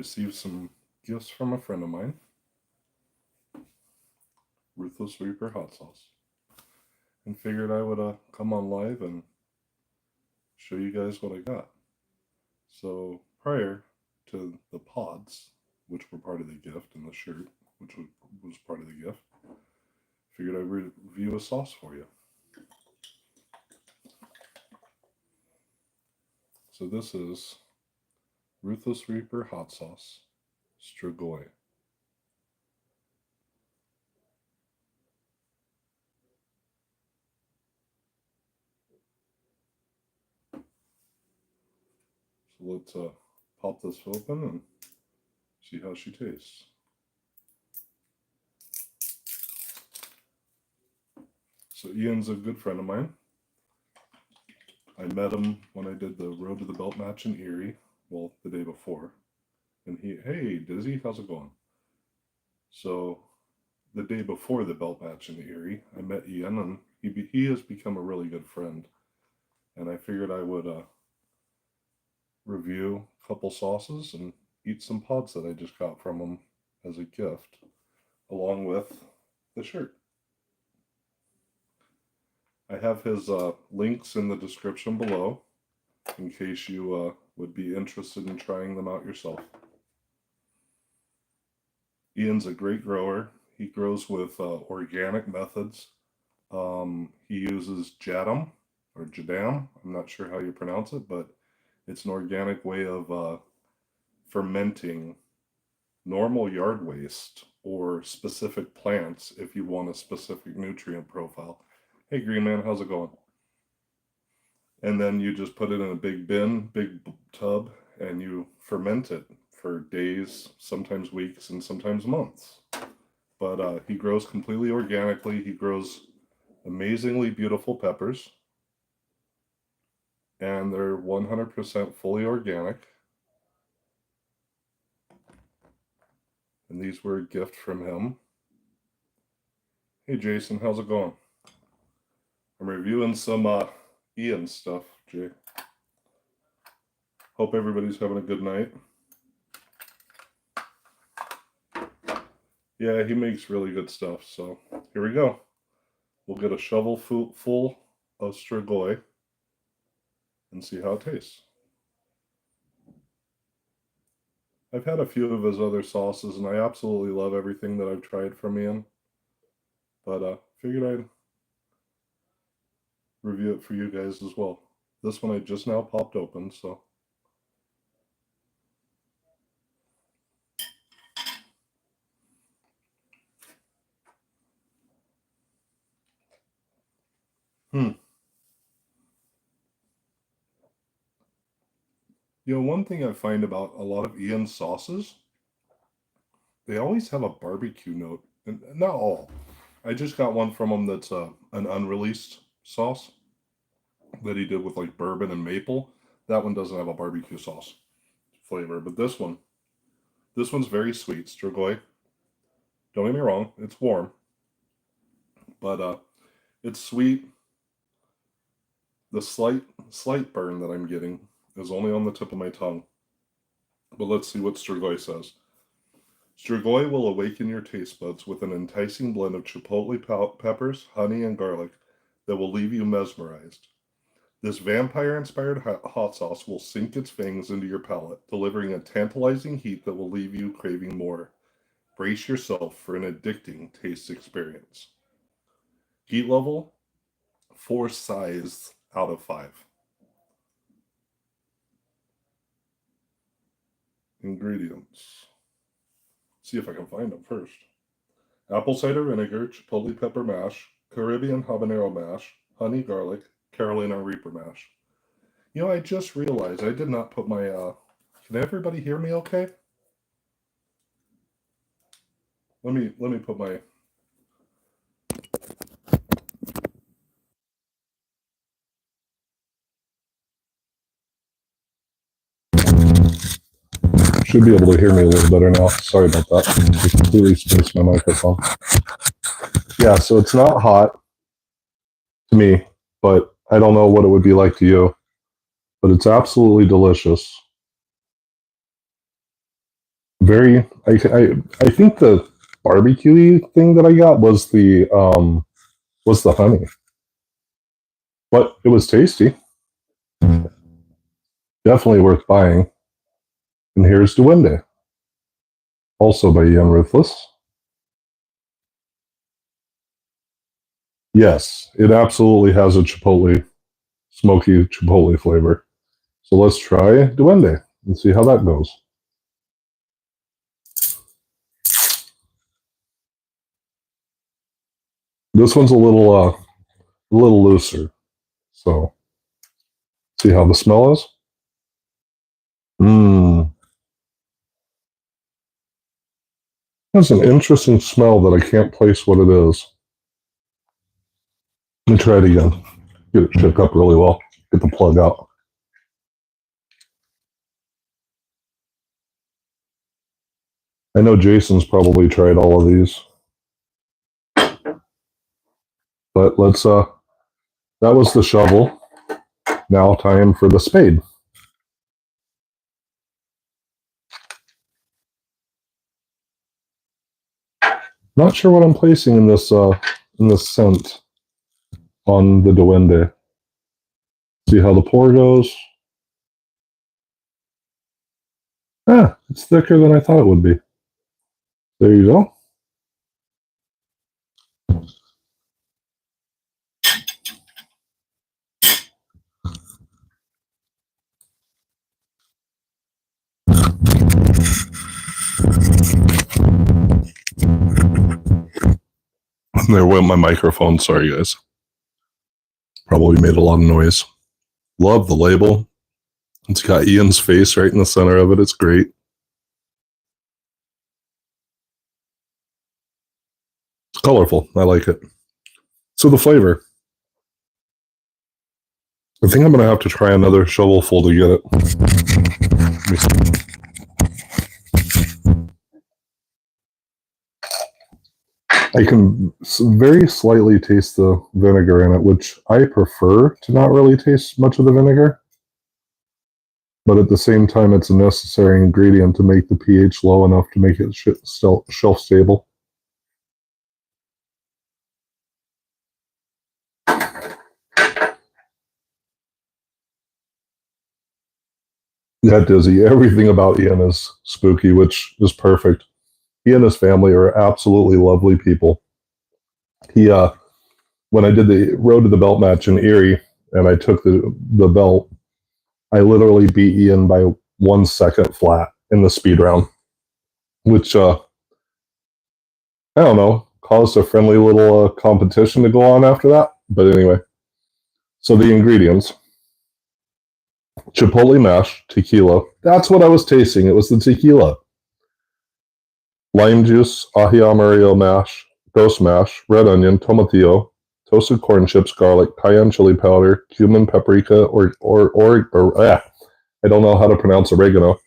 received some gifts from a friend of mine. Ruthless Reaper Hot Sauce. And figured I would come on live and show you guys what I got. So prior to the pods, which were part of the gift, and the shirt, which was part of the gift, figured I'd review a sauce for you. So this is Ruthless Reaper Hot Sauce, Strigoi. So let's pop this open and see how she tastes. So Ian's a good friend of mine. I met him when I did the Road to the Belt match in Erie, well, the day before. And hey, Dizzy, how's it going? So the day before the belt match in Erie, I met Ian, and he has become a really good friend. And I figured I would review a couple sauces and eat some pods that I just got from him as a gift, along with the shirt. I have his links in the description below in case you would be interested in trying them out yourself. Ian's a great grower. He grows with organic methods. He uses jadam or jadam. I'm not sure how you pronounce it, but it's an organic way of fermenting normal yard waste or specific plants if you want a specific nutrient profile. Hey, Green Man, how's it going? And then you just put it in a big tub, and you ferment it for days, sometimes weeks, and sometimes months. But he grows completely organically. He grows amazingly beautiful peppers, and they're 100% fully organic. And these were a gift from him. Hey, Jason, how's it going? I'm reviewing some Ian stuff, Jay. Hope everybody's having a good night. Yeah, he makes really good stuff. So here we go. We'll get a shovel full of Strigoi and see how it tastes. I've had a few of his other sauces, and I absolutely love everything that I've tried from Ian. But figured I'd review it for you guys as well. This one I just now popped open, so. You know, one thing I find about a lot of Ian's sauces, they always have a barbecue note. And not all. I just got one from him that's an unreleased sauce that he did with like bourbon and maple. That one doesn't have a barbecue sauce flavor, but this one's very sweet. Strigoi. Don't get me wrong, it's warm, but it's sweet. The slight burn that I'm getting is only on the tip of my tongue. But let's see what Strigoi says. Strigoi will awaken your taste buds with an enticing blend of chipotle peppers, honey, and garlic that will leave you mesmerized. This vampire-inspired hot sauce will sink its fangs into your palate, delivering a tantalizing heat that will leave you craving more. Brace yourself for an addicting taste experience. Heat level, 4 size out of 5. Ingredients. See if I can find them first. Apple cider vinegar, chipotle pepper mash, Caribbean habanero mash, honey garlic, Carolina Reaper mash. You know, I just realized I did not put my, can everybody hear me okay? Let me put my, should be able to hear me a little better now. Sorry about that. I completely spaced my microphone. Yeah, so it's not hot to me, but I don't know what it would be like to you. But it's absolutely delicious. Very. I think the barbecue thing that I got was the honey, but it was tasty. Definitely worth buying. And here's Duende, also by Ian Ruthless. Yes, it absolutely has a chipotle, smoky chipotle flavor. So let's try Duende and see how that goes. This one's a little looser. So see how the smell is. Mmm, has an interesting smell that I can't place what it is. Let me try it again. Get it shook up really well. Get the plug out. I know Jason's probably tried all of these, but that was the shovel. Now time for the spade. Not sure what I'm placing in this scent on the Duende. See how the pour goes. Ah, it's thicker than I thought it would be. There you go. There went my microphone. Sorry, guys. Probably made a lot of noise. Love the label. It's got Ian's face right in the center of it. It's great. It's colorful. I like it. So the flavor. I think I'm going to have to try another shovelful to get it. I can very slightly taste the vinegar in it, which I prefer to not really taste much of the vinegar. But at the same time, it's a necessary ingredient to make the pH low enough to make it shelf stable. Yeah, Dizzy. Everything about Ian is spooky, which is perfect. He and his family are absolutely lovely people. He, when I did the Road to the Belt match in Erie, and I took the belt, I literally beat Ian by 1 second flat in the speed round, which I don't know, caused a friendly little competition to go on after that. But anyway, so the ingredients: chipotle mash, tequila. That's what I was tasting. It was the tequila. Lime juice, ají amarillo mash, ghost mash, red onion, tomatillo, toasted corn chips, garlic, cayenne chili powder, cumin, paprika, I don't know how to pronounce oregano,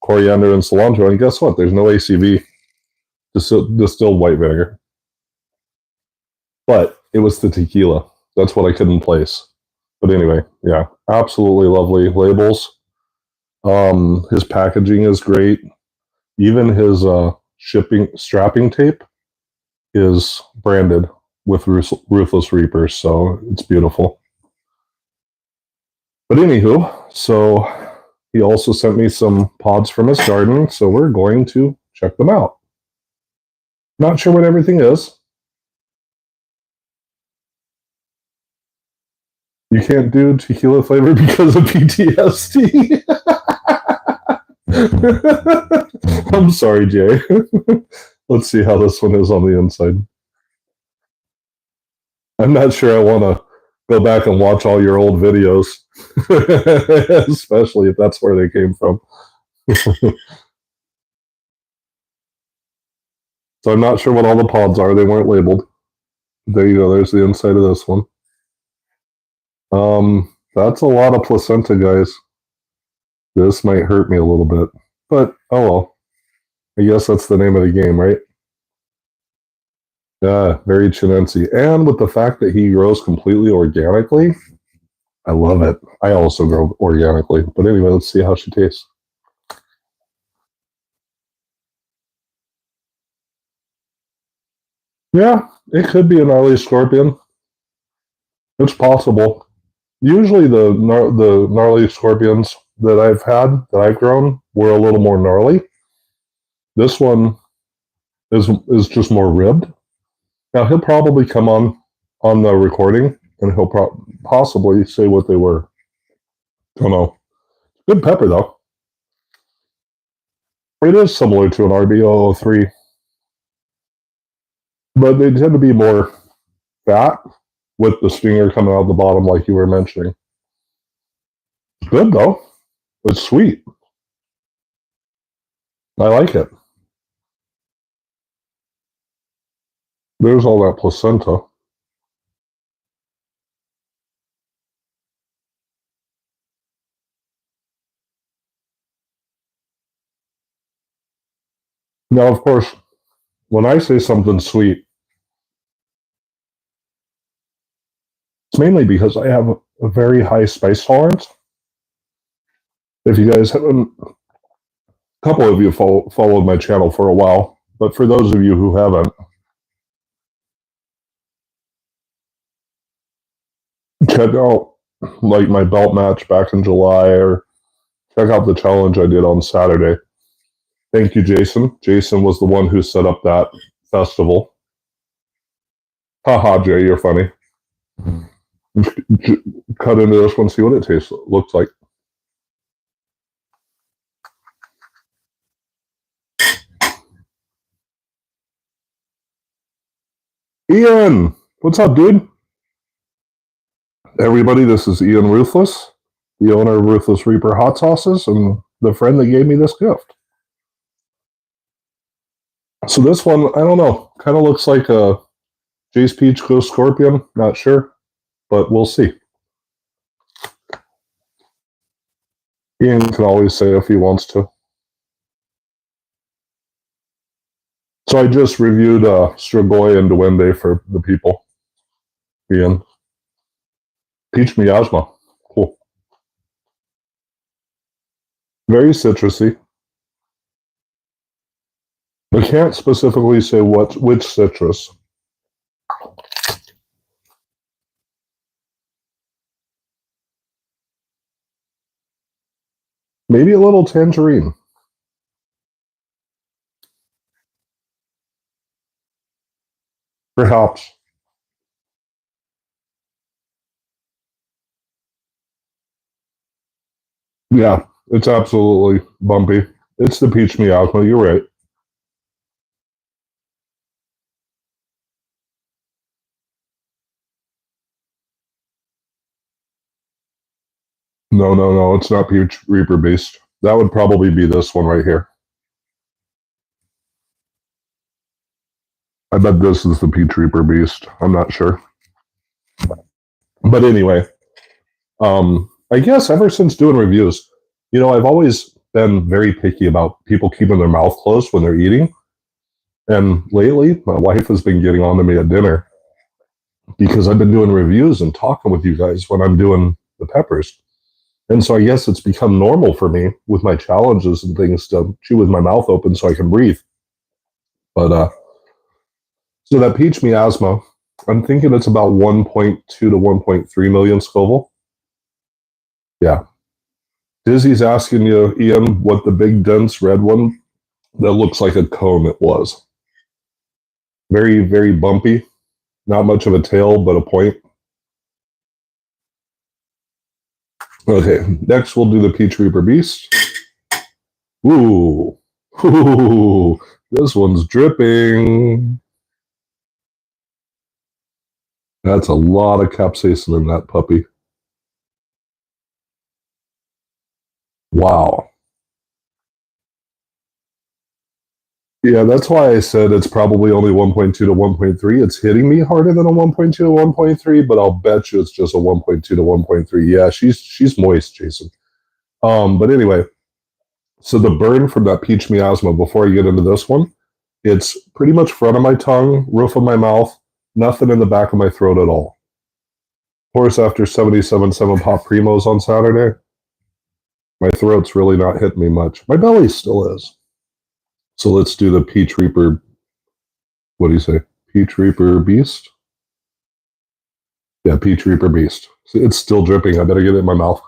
coriander, and cilantro. And guess what? There's no ACV, distilled white vinegar. But it was the tequila. That's what I couldn't place. But anyway, yeah, absolutely lovely labels. His packaging is great. Even his strapping tape is branded with Ruthless Reaper, so it's beautiful. But anywho, so he also sent me some pods from his garden, so we're going to check them out. Not sure what everything is. You can't do tequila flavor because of PTSD. I'm sorry, Jay. Let's see how this one is on the inside. I'm not sure I want to go back and watch all your old videos, especially if that's where they came from. So I'm not sure what all the pods are. They weren't labeled. There you go. There's the inside of this one. That's a lot of placenta, guys. This might hurt me a little bit, but oh well. I guess that's the name of the game, right? Yeah, very Chinense. And with the fact that he grows completely organically, I love it. I also grow organically. But anyway, let's see how she tastes. Yeah, it could be a gnarly scorpion. It's possible. Usually the gnarly scorpions that I've had, that I've grown, were a little more gnarly. This one is just more ribbed. Now he'll probably come on the recording and he'll possibly say what they were. Don't know. Good pepper though. It is similar to an RB003, but they tend to be more fat with the stinger coming out the bottom, like you were mentioning. It's good though. It's sweet. I like it. There's all that placenta. Now, of course, when I say something sweet, it's mainly because I have a very high spice tolerance. If you guys haven't, a couple of you followed my channel for a while, but for those of you who haven't, check out like my belt match back in July, or check out the challenge I did on Saturday. Thank you, Jason. Jason was the one who set up that festival. Haha, Jay, you're funny. Cut into this one, see what it looks like. Ian, what's up, dude? Everybody, this is Ian Ruthless, the owner of Ruthless Reaper Hot Sauces, and the friend that gave me this gift. So this one, I don't know, kind of looks like a Jace Peach Ghost Scorpion. Not sure, but we'll see. Ian can always say if he wants to. So I just reviewed Strigoi and Duende for the people. Ian. Peach miasma. Cool. Very citrusy. I can't specifically say which citrus. Maybe a little tangerine. Perhaps. Yeah, it's absolutely bumpy. It's the peach miasma, you're right. No, it's not Peach Reaper Beast. That would probably be this one right here. I bet this is the Peach Reaper Beast. I'm not sure. But anyway, I guess ever since doing reviews, I've always been very picky about people keeping their mouth closed when they're eating. And lately, my wife has been getting on to me at dinner because I've been doing reviews and talking with you guys when I'm doing the peppers. And so I guess it's become normal for me with my challenges and things to chew with my mouth open so I can breathe. But so that peach miasma, I'm thinking it's about 1.2 to 1.3 million Scoville. Yeah. Dizzy's asking you, Ian, what the big dense red one that looks like a cone it was. Very, very bumpy. Not much of a tail, but a point. Okay, next we'll do the Peach Reaper Beast. Ooh. Ooh. This one's dripping. That's a lot of capsaicin in that puppy. Wow. Yeah, that's why I said it's probably only 1.2 to 1.3. It's hitting me harder than a 1.2 to 1.3, but I'll bet you it's just a 1.2 to 1.3. Yeah, she's moist, Jason. But anyway, so the burn from that peach miasma before I get into this one, it's pretty much front of my tongue, roof of my mouth, nothing in the back of my throat at all. Of course, after 77.7 Pop Primos on Saturday, my throat's really not hitting me much. My belly still is. So let's do the Peach Reaper. What do you say? Peach Reaper Beast. Yeah, Peach Reaper Beast. It's still dripping. I better get it in my mouth.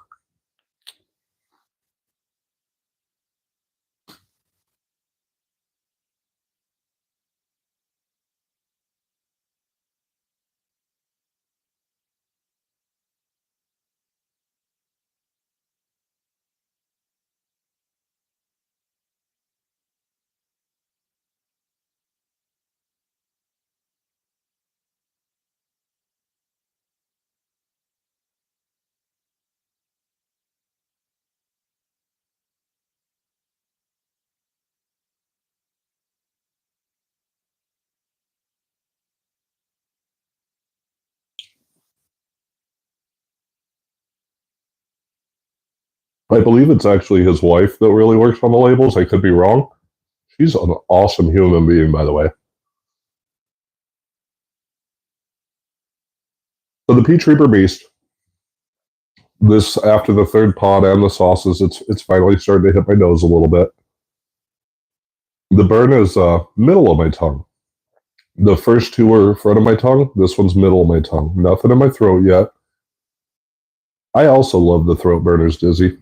I believe it's actually his wife that really works on the labels. I could be wrong. She's an awesome human being, by the way. So the Peach Reaper Beast. This after the third pod and the sauces, it's finally starting to hit my nose a little bit. The burn is middle of my tongue. The first two were front of my tongue. This one's middle of my tongue. Nothing in my throat yet. I also love the throat burners, Dizzy.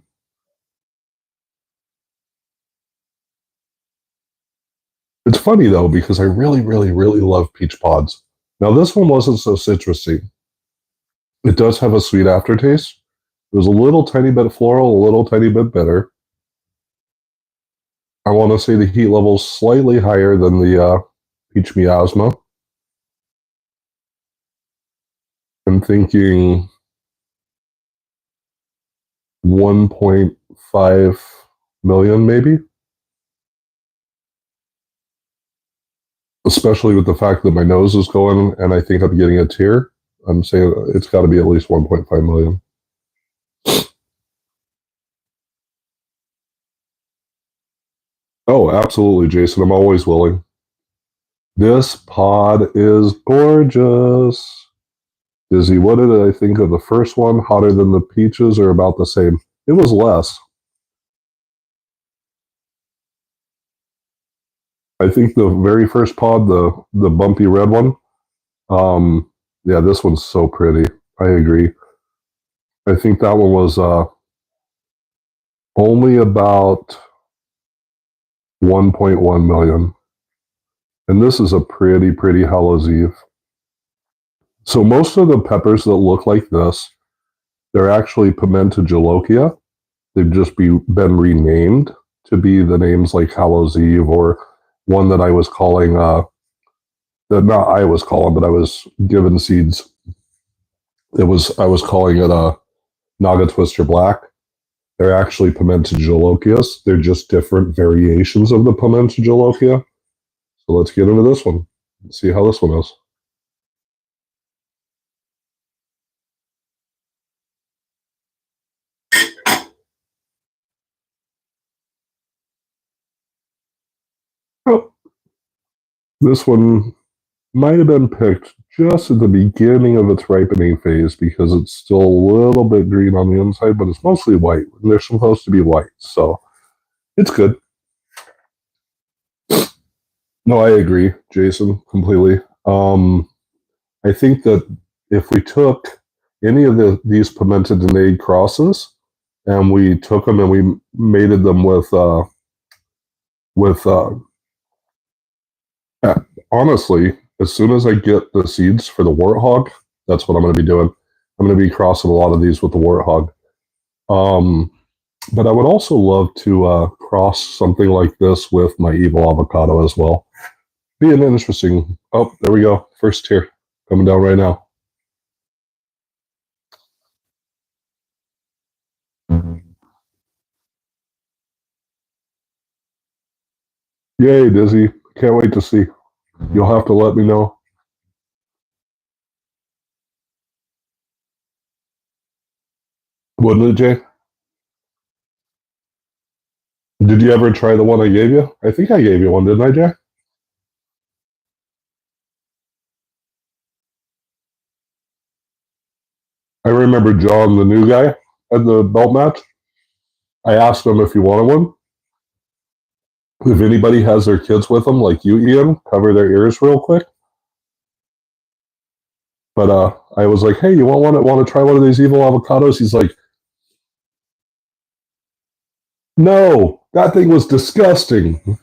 It's funny though because I really, really, really love peach pods. Now this one wasn't so citrusy. It does have a sweet aftertaste. There's a little tiny bit floral, a little tiny bit bitter. I want to say the heat level's slightly higher than the peach miasma. I'm thinking 1.5 million maybe. Especially with the fact that my nose is going and I think I'm getting a tear. I'm saying it's got to be at least 1.5 million. Oh, absolutely, Jason. I'm always willing. This pod is gorgeous. Dizzy, what did I think of the first one? Hotter than the peaches or about the same? It was less. I think the very first pod, the bumpy red one, yeah, this one's so pretty. I agree. I think that one was only about 1.1 million. And this is a pretty, pretty Hallows Eve. So most of the peppers that look like this, they're actually Pimenta Jolokia. They've just been renamed to be the names like Hallows Eve or one that I was calling, that not I was calling, but I was given seeds. I was calling it Naga Twister Black. They're actually Pimenta Jolokias. They're just different variations of the Pimenta Jolokia. So let's get into this one. Let's see how this one is. Oh, this one might have been picked just at the beginning of its ripening phase because it's still a little bit green on the inside, but it's mostly white. They're supposed to be white, so it's good. No, I agree, Jason, completely. I think that if we took any of these Pimenta Denade crosses and we took them and we mated them with honestly, as soon as I get the seeds for the warthog, that's what I'm going to be doing. I'm going to be crossing a lot of these with the warthog. But I would also love to cross something like this with my evil avocado as well. Be an interesting. Oh, there we go. First tier coming down right now. Yay, Dizzy. Can't wait to see. You'll have to let me know. Wouldn't it, Jay? Did you ever try the one I gave you? I think I gave you one, didn't I, Jay? I remember John, the new guy at the belt match. I asked him if he wanted one. If anybody has their kids with them, like you, Ian, cover their ears real quick. But I was like, hey, you want to try one of these evil avocados? He's like, no, that thing was disgusting.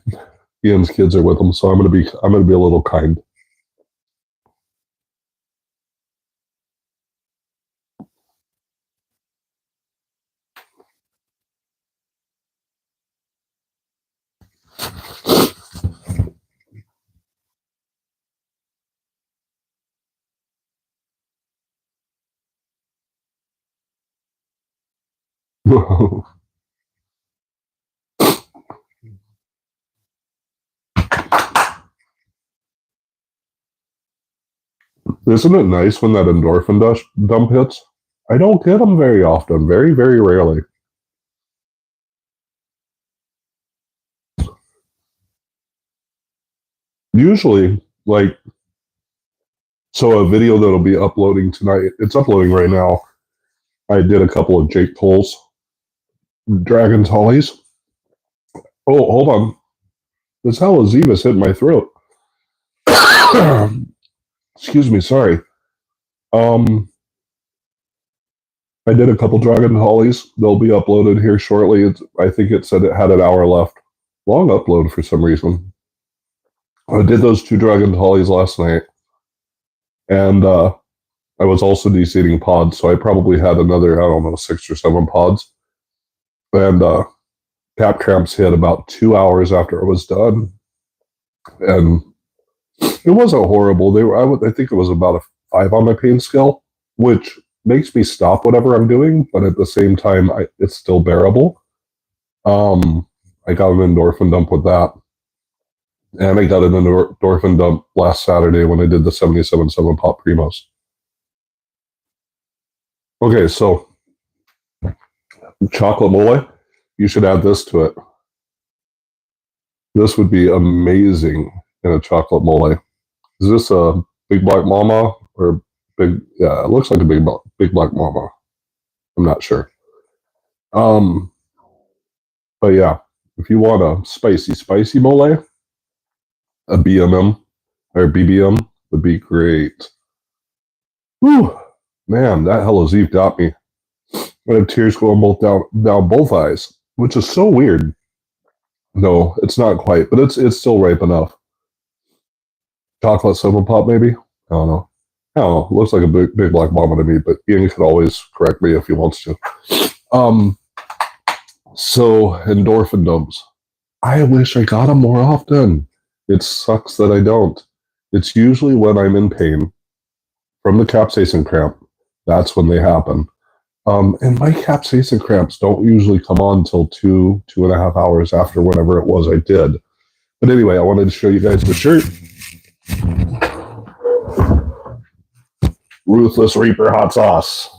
Ian's kids are with him, so I'm gonna be a little kind. Isn't it nice when that dump hits? I don't get them very often, very, very rarely. Usually, like, so a video that'll be uploading tonight, it's uploading right now. I did a couple of Jake Cole's Dragon Tallies. Oh, hold on. This hell is Zivas hitting my throat. Excuse me, sorry. Um, I did a couple Dragon Hollies. They'll be uploaded here shortly. I think it said it had an hour left. Long upload for some reason. I did those two Dragon Hollies last night, and I was also deseeding pods, so I probably had another, I don't know, 6 or 7 pods. And cap cramps hit about 2 hours after it was done, and it wasn't horrible. I think it was about a 5 on my pain scale, which makes me stop whatever I'm doing, but at the same time, it's still bearable. I got an endorphin dump with that, and I got an endorphin dump last Saturday when I did the 77.7 pop primos. Okay, so chocolate mole, you should add this to it. This would be amazing in a chocolate mole. Is this a big black mama or big? Yeah, it looks like a big black mama. I'm not sure. Um, but yeah, if you want a spicy mole, a BMM or BBM would be great. Whew, man, that Hello Eve got me. I have tears going down both eyes, which is so weird. No, it's not quite, but it's still ripe enough. Chocolate soda pop, maybe. I don't know. I don't know. It looks like a big black mama to me, but Ian could always correct me if he wants to. Um, so endorphin dumps. I wish I got them more often. It sucks that I don't. It's usually when I'm in pain from the capsaicin cramp. That's when they happen. And my capsaicin cramps don't usually come on until 2.5 hours after whenever it was I did. But anyway, I wanted to show you guys the shirt. Ruthless Reaper Hot Sauce.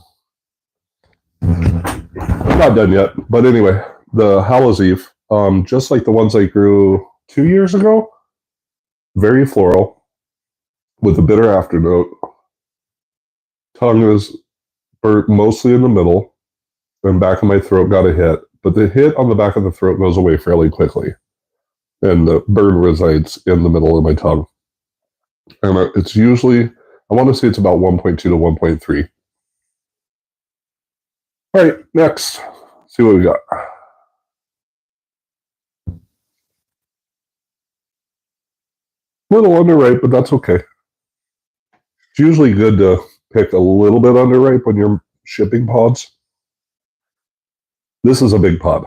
Not done yet, but anyway, the Halaziv, just like the ones I grew 2 years ago, very floral with a bitter afternote. Tongue is burnt mostly in the middle, and back of my throat got a hit, but the hit on the back of the throat goes away fairly quickly, and the burn resides in the middle of my tongue. And it's usually, I want to say it's about 1.2 to 1.3. All right, next, see what we got. Little underripe, but that's okay. It's usually good to pick a little bit underripe when you're shipping pods. This is a big pod.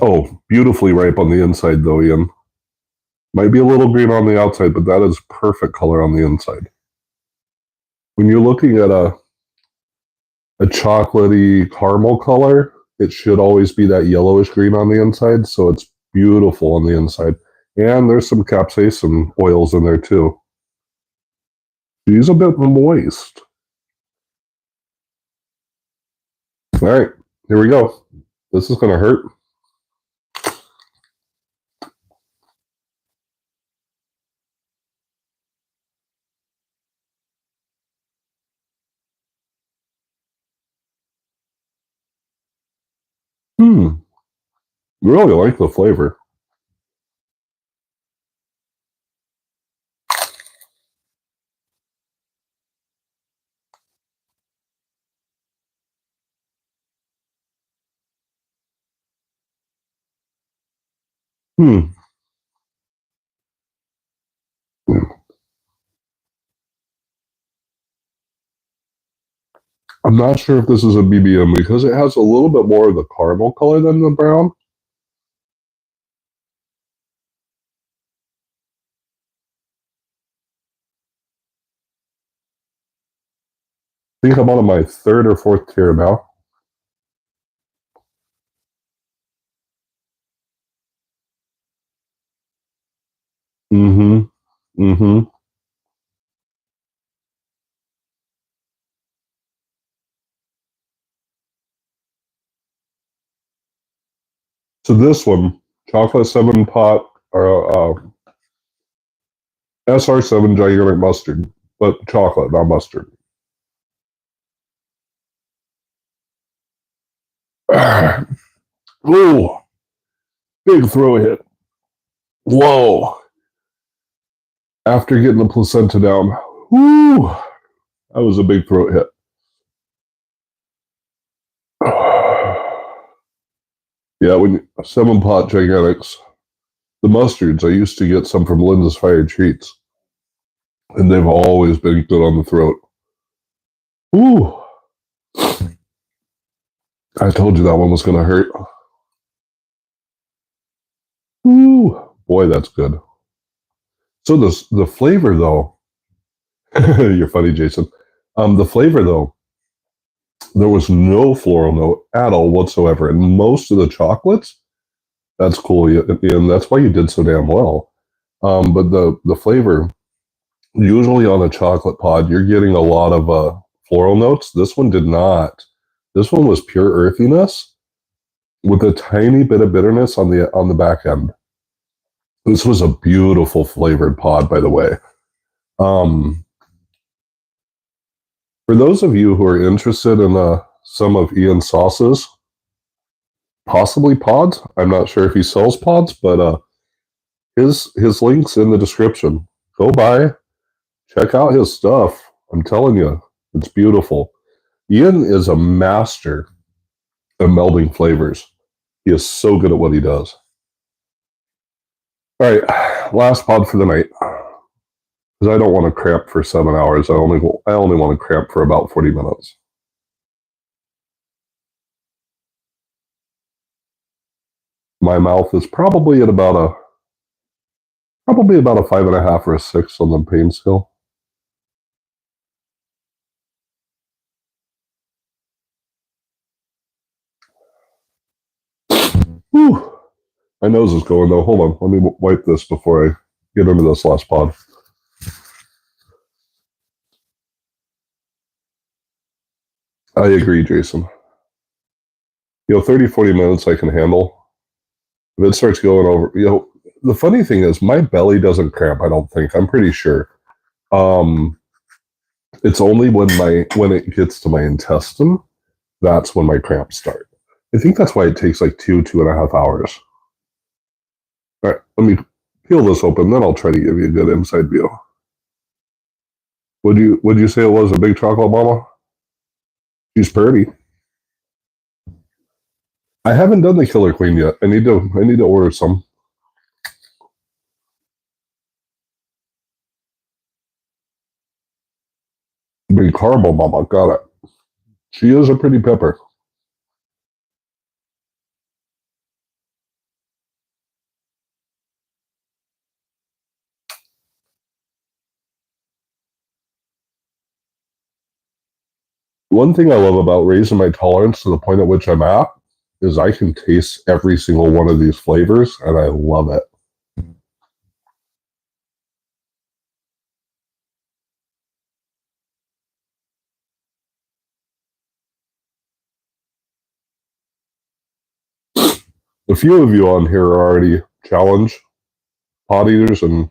Oh, beautifully ripe on the inside, though, Ian. Might be a little green on the outside, but that is perfect color on the inside. When you're looking at a chocolatey caramel color, it should always be that yellowish green on the inside, so it's beautiful on the inside. And there's some capsaicin oils in there too. She's a bit moist. All right, here we go. This is going to hurt. Really like the flavor. Hmm. I'm not sure if this is a BBM because it has a little bit more of the caramel color than the brown. I think I'm on my third or fourth tier now. Mm-hmm. Mm-hmm. So this one, chocolate 7 pot or SR7 gigantic mustard, but chocolate, not mustard. Ooh, big throw hit. Whoa. After getting the placenta down, whoo, that was a big throat hit. Yeah, when 7 pot gigantics, the mustards, I used to get some from Linda's Fire Treats, and they've always been good on the throat. Ooh. I told you that one was going to hurt. Ooh. Boy, that's good. So the flavor, though, you're funny, Jason. The flavor, though, there was no floral note at all whatsoever. And most of the chocolates, that's cool. And that's why you did so damn well. But the flavor, usually on a chocolate pod, you're getting a lot of floral notes. This one did not. This one was pure earthiness with a tiny bit of bitterness on the back end. This was a beautiful flavored pod, by the way. Um, for those of you who are interested in some of Ian's sauces, possibly pods. I'm not sure if he sells pods, but his links in the description. Go by, check out his stuff. I'm telling you, it's beautiful. Ian is a master at melding flavors. He is so good at what he does. All right, last pod for the night. Because I don't want to cramp for 7 hours. I only want to cramp for about 40 minutes. My mouth is probably at about a 5.5 or a 6 on the pain scale. Whew. My nose is going though. Hold on. Let me wipe this before I get into this last pod. I agree, Jason. 30, 40 minutes I can handle. If it starts going over, the funny thing is my belly doesn't cramp, I don't think. I'm pretty sure. It's only when it gets to my intestine, that's when my cramps start. I think that's why it takes like 2.5 hours. All right, let me peel this open, then I'll try to give you a good inside view. Would you say it was a big chocolate mama? She's pretty. I haven't done the Killer Queen yet. I need to order some. Big caramel mama, got it. She is a pretty pepper. One thing I love about raising my tolerance to the point at which I'm at is I can taste every single one of these flavors, and I love it. A few of you on here are already challenge pot eaters and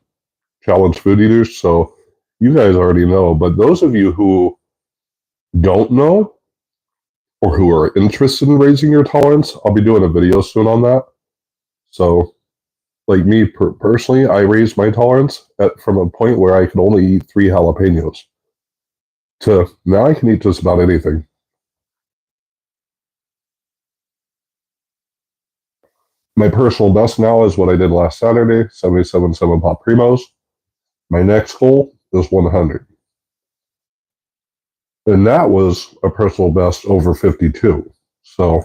challenge food eaters, so you guys already know. But those of you who don't know or who are interested in raising your tolerance, I'll be doing a video soon on that. So, like me personally, I raised my tolerance from a point where I could only eat 3 jalapenos to now I can eat just about anything. My personal best now is what I did last Saturday, 77 Pop Primos. My next goal is 100. And that was a personal best over 52. So,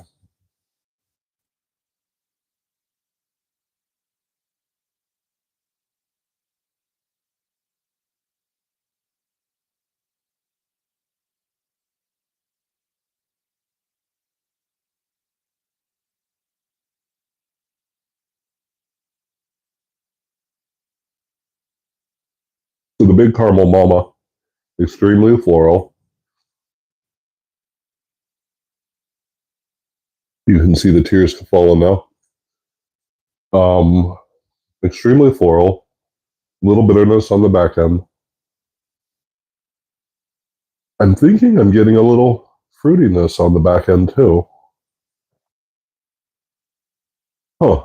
the Big Caramel Mama, extremely floral. You can see the tears falling now. Extremely floral, little bitterness on the back end. I'm thinking I'm getting a little fruitiness on the back end too. Huh.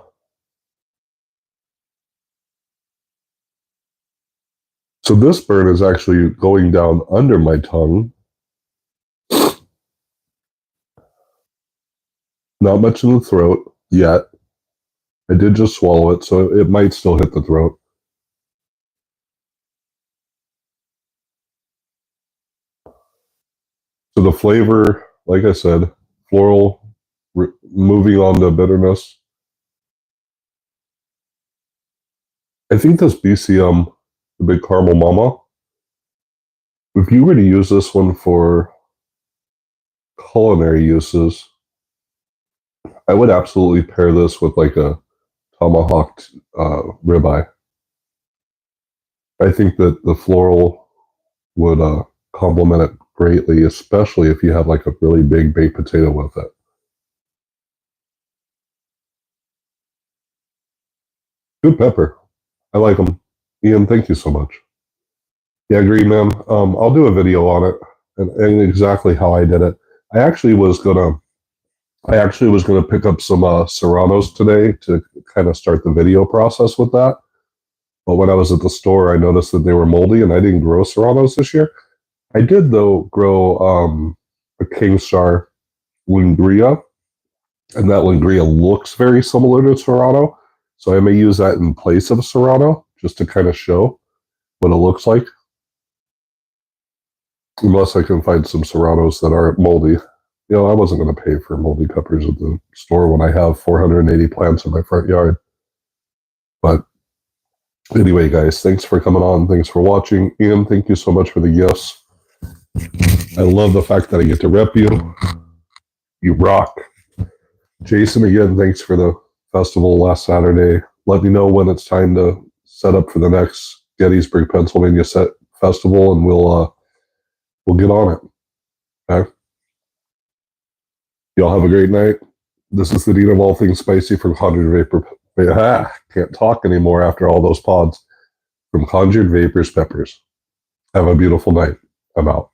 So this burn is actually going down under my tongue. Not much in the throat yet. I did just swallow it, so it might still hit the throat. So the flavor, like I said, floral, moving on to bitterness. I think this BCM, the Big Caramel Mama, if you were to use this one for culinary uses, I would absolutely pair this with like a tomahawked ribeye. I think that the floral would complement it greatly, especially if you have like a really big baked potato with it. Good pepper. I like them. Ian, thank you so much. Yeah, agreed, man. I'll do a video on it and exactly how I did it. I actually was gonna pick up some serranos today to kind of start the video process with that. But when I was at the store, I noticed that they were moldy, and I didn't grow serranos this year. I did though grow a King Star Lingria, and that Lingria looks very similar to Serrano. So I may use that in place of Serrano just to kind of show what it looks like. Unless I can find some Serranos that aren't moldy. You know, I wasn't going to pay for moldy peppers at the store when I have 480 plants in my front yard. But anyway, guys, thanks for coming on. Thanks for watching. Ian, thank you so much for the gifts. I love the fact that I get to rep you. You rock. Jason, again, thanks for the festival last Saturday. Let me know when it's time to set up for the next Gettysburg, Pennsylvania festival, and we'll get on it. Okay? Y'all have a great night. This is the Dean of All Things Spicy from Conjured Vapor. Can't talk anymore after all those pods. From Conjured Vapors Peppers. Have a beautiful night. I'm out.